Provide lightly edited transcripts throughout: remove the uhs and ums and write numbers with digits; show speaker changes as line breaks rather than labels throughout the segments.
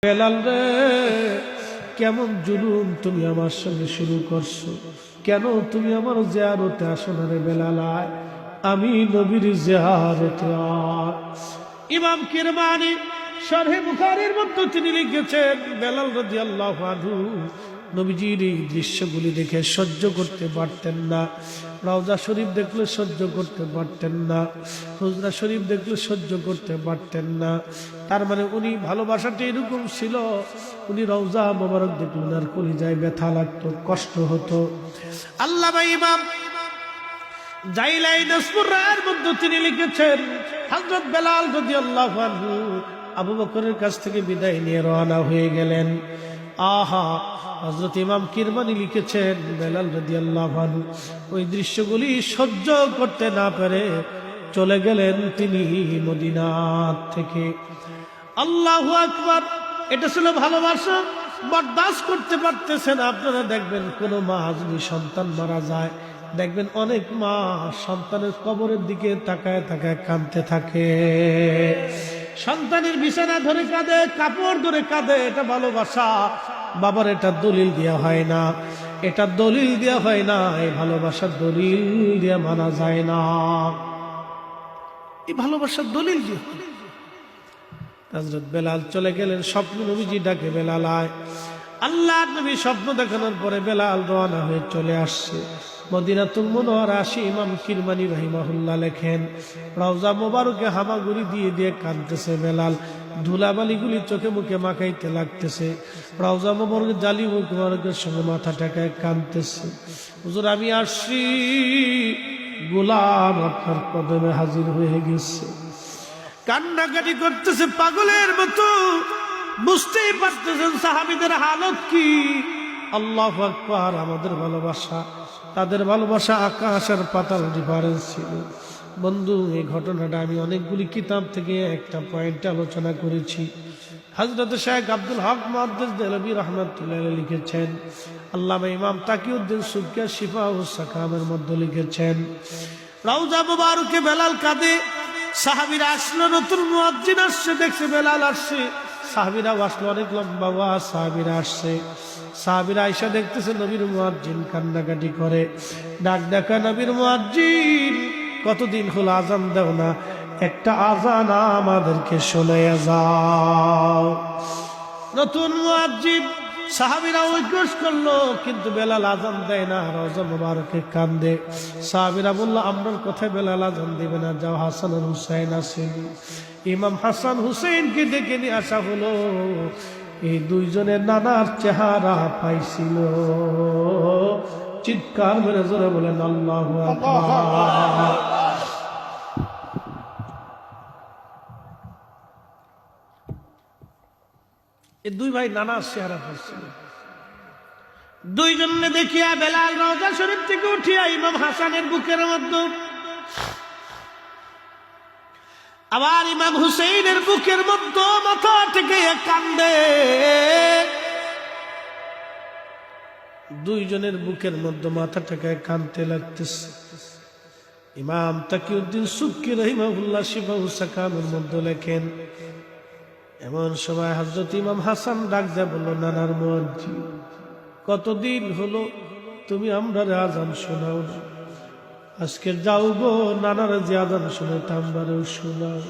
বেলাল রে, কেমন জুলুম তুমি আমার সঙ্গে শুরু করছো? কেন তুমি আমার জিয়ারতে আসো না রে বেলাল? আমি নবীর জিয়ারতে। ইমাম কিরমানি শরহে বুখারীর মধ্যে তিনি লিখেছেন, বেলাল রাদিয়াল্লাহু আনহু নবীজির এই দৃশ্যগুলি দেখে সহ্য করতে পারতেন না। রওজা শরীফ দেখলে সহ্য করতে পারতেন না, হুজরা শরীফ দেখলে সহ্য করতে পারতেন না। তার মানে উনি ভালোবাসাটা এরকম ছিল, উনি রওজা মোবারক দেখলে উনার কলিজায় ব্যথা লাগতো, কষ্ট হতো। আল্লামা ইমাম জাইলাই নাসপুর রায়ের মধ্যে তিনি লিখেছেন, হযরত বেলাল রাদিয়াল্লাহু আনহু আবু বকরের কাছ থেকে বিদায় নিয়ে রওনা হয়ে গেলেন। আহা, হযরত ইমাম কিরমানি লিখেছেন, বেলাল রাদিয়াল্লাহু আনহু ওই দৃশ্যগুলি সহ্য করতে না পেরে চলে গেলেন তিনি মদিনা থেকে। আল্লাহু আকবার! এটা ছিল ভালোবাসা, বরদাস্ত করতে পারতেছেন। আপনারা দেখবেন কোন মা যদি সন্তান মারা যায়, দেখবেন অনেক মা সন্তানের কবরের দিকে তাকায় তাকায় কাঁদতে থাকে, সন্তানের বিছানা ধরে কাঁদে, কাপড় ধরে কাঁদে। এটা ভালোবাসা। বাবার এটা দলিল দেওয়া হয় না, এটা দলিল দেওয়া হয় না, এই ভালোবাসার দলিল দিয়ে মানা যায় না, এই ভালোবাসার দলিল দিয়ে। হযরত বেলাল চলে গেলেন, স্বপ্ন নবীজি ডাকে, বেলাল আয়। আল্লাহ নবী স্বপ্ন দেখানোর পরে বেলাল রওনা হয়ে চলে আসছে মদিনাতুল মুনাওয়ারা। ইমাম কিরমানি রাহিমাহুল্লাহ লেখেন, রওজা মোবারকে হামাগুড়ি দিয়ে দিয়ে কাঁদতেছে বেলাল, ধুলাবালিগুলি চোখে মুখে মাখাইতে লাগতেছে। রওজা মোবারকে জালি মোবারকের সঙ্গে মাথা ঠেকায় কাঁদতেছে, হুজুর আমি আসছি, গোলাম আপনার কদমে হাজির হয়ে গেছে। কান্নাকাটি করতেছে পাগলের মতো, বুঝতেই পারতেছেন সাহাবীদের হালত কি। আল্লাহু আকবার! আমাদের ভালোবাসা, তাদের ভালোবাসা আকাশ আর পাতাল ডিফারেন্স ছিল। বন্ধু, এই ঘটনাটা আমি অনেকগুলি কিতাব থেকে একটা পয়েন্ট আলোচনা করেছি। হযরত শেখ আব্দুল হক মুহাদ্দিস দেহলভী রাহমাতুল্লাহ আলাইহি লিখেছেন, আল্লামা ইমাম তাকিউদ্দিন সুবকি শিফাউস সাকামের মধ্যে লিখেছেন, রওজা মুবারকে বেলাল কাঁদে। সাহাবীরা আসলো, নতুন মুয়াজ্জিন আসছে, দেখছে বেলাল আসছে। সাহাবীরা আসলো, অনেক লম্বা ওয়াজ, সাহাবীরা আসছে। সাহাবীরা আয়েশা দেখতেছে নবীর মুয়াজ্জিন কান্নাকাটি করে, ডাক ডাকা, নবীর মুয়াজ্জিন কতদিন হলো আযান দাও না, একটা আযান আমাদেরকে শোনায়া যাও। নতুন মুয়াজ্জিন, সাহাবীরা রিকোয়েস্ট করলো, কিন্তু বেলাল আযান দেয় না, রওজা মুবারকে কান্দে। সাহাবীরা বলল, আমরার কথায় বেলাল আযান দিবে না, যাও হাসান আর হুসাইন আসেন। ইমাম হাসান হুসাইনকে ডেকে নিয়ে আসা হলো। এই দুইজনের নানার চেহারা পাইছিল। চিৎকার মেরে জোরে বলেন আল্লাহু আকবার। এই দুই ভাই নানার চেহারা পাইছিল। দুইজনে দেখিয়া বেলাল রওজা শরীফ থেকে উঠিয়া ইমাম হাসানের বুকের মধ্যে, আবার ইমাম হুসাইনের বুকের মধ্যে মাথা থেকে কান্দে। দুইজনের বুকের মধ্যে মাথা থেকে কাঁদতে লাগতেছে। ইমাম তাকিউদ্দিন সুবকি রাহিমাহুল্লাহ শিফাউস সাকামের মধ্যে লেখেন, এমন সময় হযরত ইমাম হাসান ডাক দেয়া বলল, নানার মুয়াজ্জিন, কতদিন হলো তুমি আমরারে আযান শোনাও না, আজকে যাও গো, নানার যে আযান শোনাইতে আমরারেও শোনাও।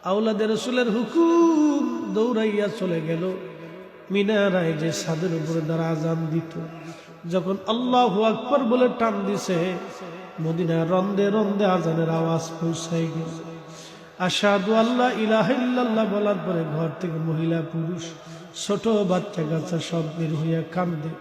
আওলাদে রাসূলের হুকুম, দৌড়াইয়া চলে গেল মিনারায়, যে ছাদের উপরে দ্বারা আযান দিত। যখন আল্লাহু আকবার বলে টান দিছে, মদিনার রন্দে রন্দে আযানের আওয়াজ পৌঁছাই গেল। আশহাদু আল্লা ইলাহা ইল্লাল্লাহ বলার পরে ঘর থেকে মহিলা পুরুষ ছোট বাচ্চা কাচ্চা সব বের হইয়া কান্দে।